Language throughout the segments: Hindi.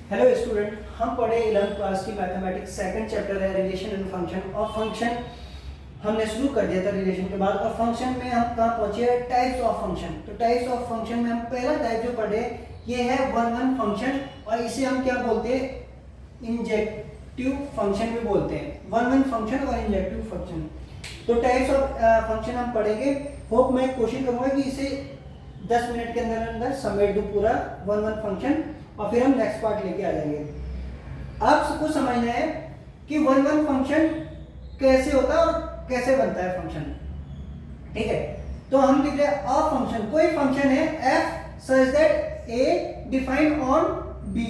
हेलो स्टूडेंट, हम पढ़े 11th क्लास की मैथमेटिक्स सेकंड चैप्टर है रिलेशन एंड फंक्शन। और फंक्शन हमने शुरू कर दिया था रिलेशन के बाद। और फंक्शन में हम कहाँ पहुंचे हैं? Types of function. तो टाइप्स ऑफ फंक्शन में हम पहला टाइप जो पढ़े ये है वन वन फंक्शन, और इसे हम क्या बोलते हैं? इंजेक्टिव फंक्शन भी बोलते हैं। वन वन फंक्शन और इंजेक्टिव फंक्शन। तो टाइप्स ऑफ फंक्शन हम पढ़ेंगे। होप मैं कोशिश करूंगा कि इसे 10 मिनट के अंदर अंदर समेट दूं पूरा वन वन फंक्शन, और फिर हम नेक्स्ट पार्ट लेके आ जाएंगे। आप सबको समझना है कि वन वन फंक्शन कैसे होता है और कैसे बनता है फंक्शन। ठीक है, तो हम लिख रहे हैं अ फंक्शन, कोई फंक्शन है f such that a defined on b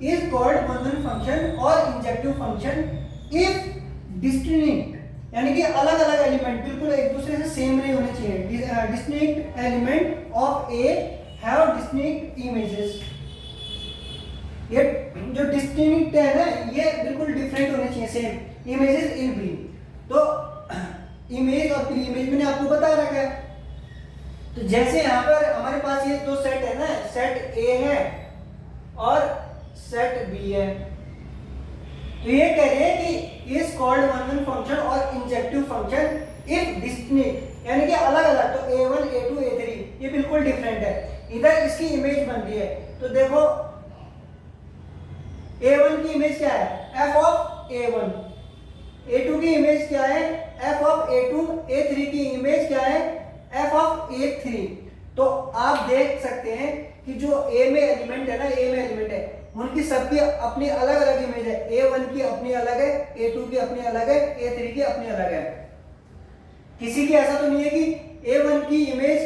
is called one one function और इंजेक्टिव फंक्शन if distinct, यानी कि अलग अलग एलिमेंट बिल्कुल एक दूसरे से सेम नहीं होने चाहिए। Distinct element of A have distinct images. ये जो डिस्टिंक्ट है ना, ये बिल्कुल डिफरेंट होने चाहिए, सेम इमेजेस इन बी। तो इमेज और प्री इमेज मैंने आपको बता रखा है। तो जैसे यहाँ पर हमारे पास ये दो सेट है ना, सेट ए है और सेट बी है। तो ये कह रहे हैं कि is called one one function और इंजेक्टिव फंक्शन इफ डिस्टिंक्ट, यानी कि अलग अलग। तो a1 a2 a3 ये बिल्कुल डिफरेंट है, इधर इसकी इमेज बन रही है। तो देखो a1 की इमेज क्या है? f of a1। a2 की इमेज क्या है? f of a2। a3 की इमेज क्या है? f of a3। तो आप देख सकते हैं कि जो a में एलिमेंट है ना, a में एलिमेंट है, उनकी सबकी अपनी अलग अलग इमेज है। a1 की अपनी अलग है, a2 की अपनी अलग है, a3 की अपनी अलग है। किसी की ऐसा तो नहीं है कि a1 की इमेज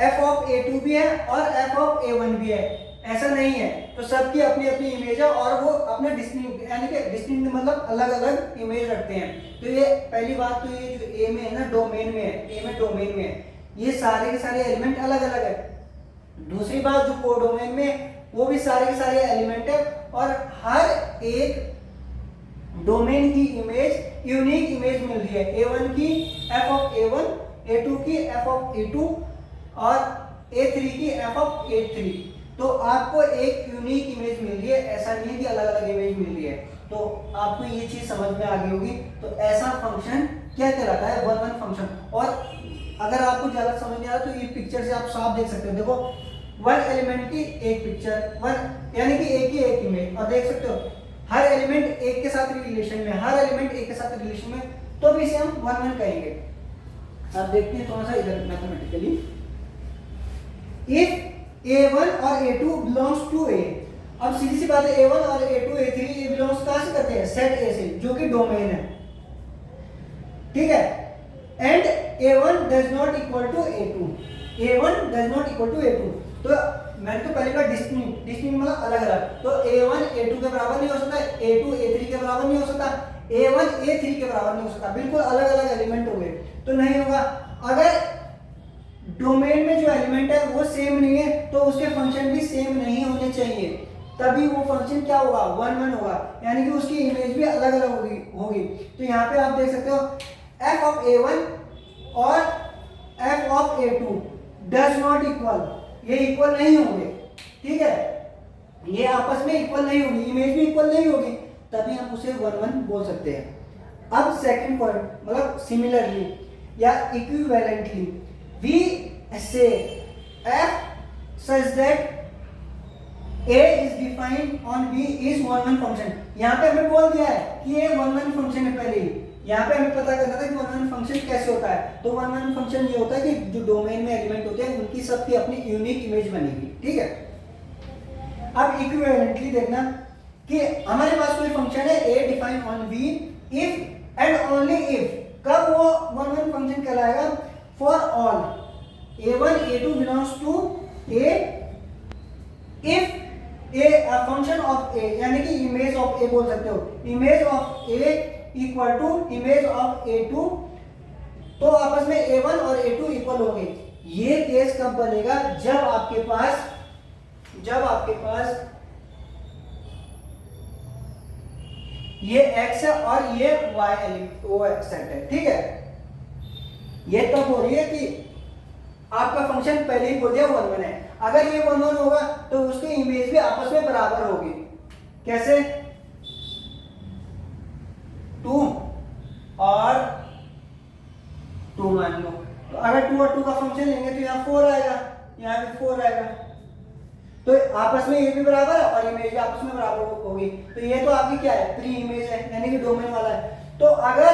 f ऑफ a2 भी है और f ऑफ a1 भी है, ऐसा नहीं है। तो सबकी अपनी अपनी इमेज है और वो अपने डिस्टिंक्ट, यानी कि डिस्टिंक्ट मतलब अलग अलग इमेज रखते हैं। तो ये पहली बात, तो ये जो ए में है ना, डोमेन में है, ए में डोमेन में है, ये सारे के सारे एलिमेंट अलग अलग है। दूसरी बात, जो कोडोमेन में वो भी सारे के सारे एलिमेंट है, और हर एक डोमेन की इमेज यूनिक इमेज मिल रही है। a1 की f ऑफ a1, a2 की f ऑफ a2 और a3 की f ऑफ a3। तो आपको एक यूनिक इमेज मिल रही है, ऐसा नहीं है कि अलग अलग इमेज मिल रही है। तो आपको ये चीज समझ में आ गई होगी। तो ऐसा फंक्शन क्या कहलाता है? One one function. और अगर आपको ज्यादा समझ नहीं आ रहा तो ये पिक्चर से आप साफ देख सकते हो। देखो, वन एलिमेंट की एक पिक्चर, वन यानी कि एक ही एक इमेज, और देख सकते हो हर एलिमेंट एक के साथ रिलेशन में, हर एलिमेंट एक के साथ रिलेशन में, तो भी इसे हम वन वन कहेंगे। आप देखते हैं थोड़ा सा इधर मैथमेटिकली, इफ a1 और a2 बिलोंग्स टू a। अब सीधी सी बात है, a1 और a2 a3 ये बिलोंग्स कहां से करते हैं? सेट a से, जो कि डोमेन है। ठीक है, and a1 does not equal to a2। a1 does not equal to a2। तो मैंने तो पहले कहा डिस्टिंक्ट, डिस्टिंक्ट मतलब अलग अलग। तो a1 a2 के बराबर नहीं हो सकता, a2 a3 के बराबर नहीं हो सकता, a1 a3 के बराबर नहीं हो सकता। बिल्कुल अलग अलग एलिमेंट हो गए, तो नहीं होगा। अगर डोमेन में जो एलिमेंट है वो सेम नहीं है, तो उसके फंक्शन भी सेम नहीं होने चाहिए, तभी वो फंक्शन क्या होगा? वन वन होगा, यानी कि उसकी इमेज भी अलग अलग होगी। तो यहाँ पे आप देख सकते हो f ऑफ a1 और f of a2 does not equal, ये इक्वल नहीं होंगे। ठीक है, ये आपस में इक्वल नहीं होगी, इमेज भी इक्वल नहीं होगी, तभी हम उसे वन वन बोल सकते हैं। अब सेकंड पॉइंट, मतलब सिमिलरली या equivalently, we say f such that a is defined on b is one one function। यहाँ पे हमें बोल दिया है कि ये वन वन फंक्शन है। पहले ही यहाँ पे हमें पता करना था कि वन वन फंक्शन कैसे होता है। तो वन वन फंक्शन ये होता है कि जो डोमेन में एलिमेंट होते हैं उनकी सबकी अपनी यूनिक इमेज बनेगी। ठीक है, अब इक्विवेलेंटली देखना कि हमारे पास कोई फंक्शन है a defined on b if and only if, कब वो वन वन फंक्शन कहलाएगा? For all a1 a2 belongs to a if a function of a, यानी कि इमेज ऑफ a बोल सकते हो, image of a equal to image of a2, तो आपस में a1 और a2 इक्वल होंगे। ये केस कब बनेगा? जब आपके पास ये x है और ये y सेट है। ठीक है, ये तब हो रही है कि आपका फंक्शन पहले ही बोल दिया 1 1 है। अगर ये 1 1 होगा तो उसकी इमेज भी आपस में बराबर होगी। कैसे? 2 और 2 मान लो, तो अगर 2 और 2 का फंक्शन लेंगे तो यहाँ 4 आएगा, यहाँ भी 4 आएगा, तो आपस में ये भी बराबर है और इमेज भी आपस में बराबर होगी। तो ये तो आपकी क्या है, प्री इमेज है, यानी कि डोमेन वाला है। तो अगर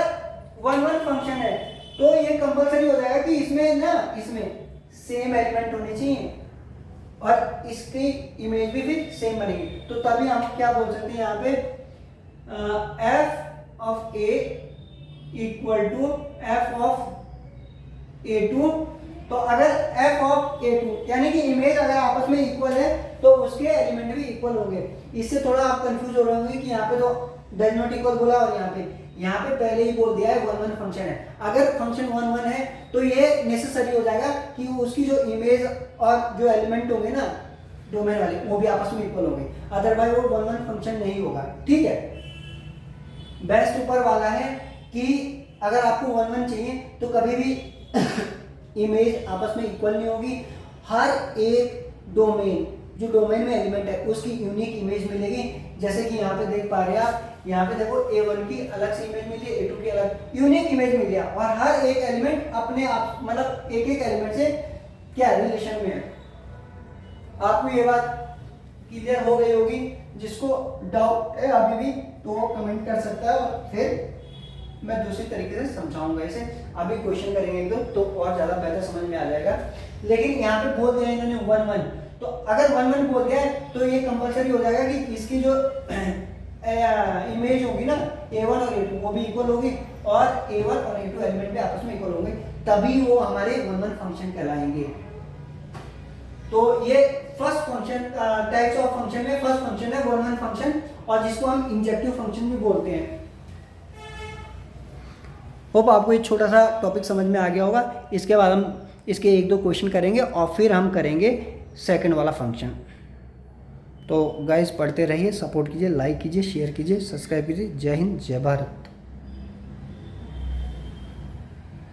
1 1 फंक्शन है तो ये कंपलसरी हो जाएगा कि इसमें सेम एलिमेंट होने चाहिए और इसकी इमेज भी फिर सेम बनेगी। तो तभी हम क्या बोल सकते हैं यहाँ पे, f of a equal to f of a2। तो अगर f ऑफ a2 यानी कि इमेज अगर आपस में इक्वल है तो उसके एलिमेंट भी इक्वल होंगे। इससे थोड़ा आप कंफ्यूज हो रहे होंगे कि यहाँ पे तो डज नॉट इक्वल बोला और यहाँ पे पहले ही बोल दिया है 1 1 फंक्शन है। अगर फंक्शन 1 1 है तो ये नेसेसरी हो जाएगा कि उसकी जो इमेज और जो एलिमेंट होंगे ना डोमेन वाले वो भी आपस में इक्वल होंगे, अदरवाइज वो 1 1 फंक्शन नहीं होगा। ठीक है, बेस्ट ऊपर वाला है कि अगर आपको 1 1 चाहिए तो कभी भी इमेज आपस में इक्वल नहीं होगी। हर एक डोमेन जो डोमेन में एलिमेंट है उसकी यूनिक इमेज मिलेगी। जैसे कि यहाँ पे देख पा रहे हैं आप, यहाँ पे देखो a1 की अलग से इमेज मिली, a2 की अलग यूनिक इमेज मिली है और हर एक एलिमेंट अपने आप मतलब एक एक एलिमेंट से क्या रिलेशन में है। आपको ये बात क्लियर हो गई होगी। जिसको डाउट है अभी भी तो वो कमेंट कर सकता है और फिर मैं दूसरी तरीके से समझाऊंगा इसे। अभी क्वेश्चन करेंगे एक दो तो और ज्यादा बेहतर समझ में आ जाएगा। लेकिन यहाँ पे बोल दिया इन्होंने 1 1, तो अगर 1 1 बोल दिया है तो ये कंपलसरी हो जाएगा कि इसकी जो इमेज होगी ना a1 और a2 वो भी इक्वल होगी और a1 और a2 एलिमेंट भी आपस में इक्वल होंगे, तभी वो हमारे 1 1 फंक्शन कहलाएंगे। तो ये first function types of function में फर्स्ट फंक्शन है 1 1 फंक्शन और जिसको हम इंजेक्टिव फंक्शन भी बोलते हैं। होप आपको एक छोटा सा टॉपिक समझ में आ गया होगा। इसके बाद हम इसके एक दो क्वेश्चन करेंगे और फिर हम करेंगे सेकंड वाला फंक्शन। तो गाइस पढ़ते रहिए, सपोर्ट कीजिए, लाइक कीजिए, शेयर कीजिए, सब्सक्राइब कीजिए। जय हिंद, जय भारत।